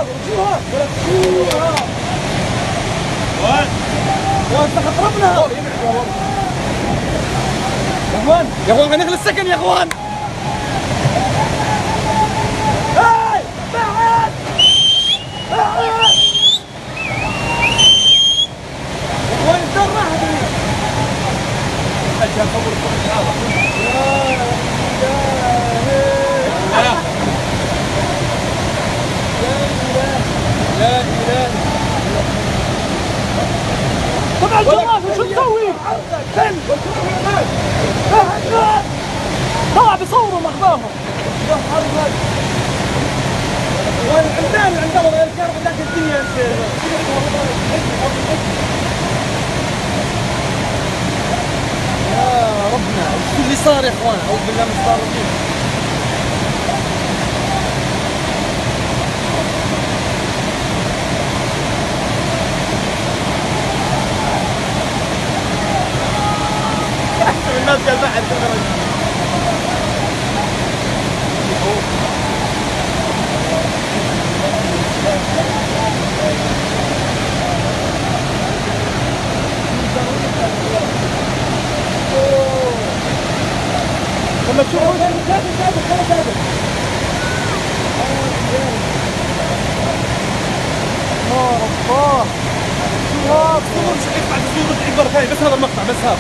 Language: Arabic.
رجوها ولا تشوها. يا انت خطربنا يا اخوان، يا اخوان خلينا نخلص السكن يا اخوان. هاي بعد بعد يا اخوان الدار راحت لي. اجل خبر لا اله. طبعا الجراف شو تسوي؟ طلع بيصوروا مخباهم. والعمدان عندهم الكهرباء ذاك الدنيا. يا ربنا شو اللي صار يا اخوان؟ اعوذ بالله من الشيطان الرجيم. الناس قال بعد لما تشوفوا الله. شو هذا؟ صور مش حيطلع صورة اكبر ثاني، بس هذا المقطع بس هذا.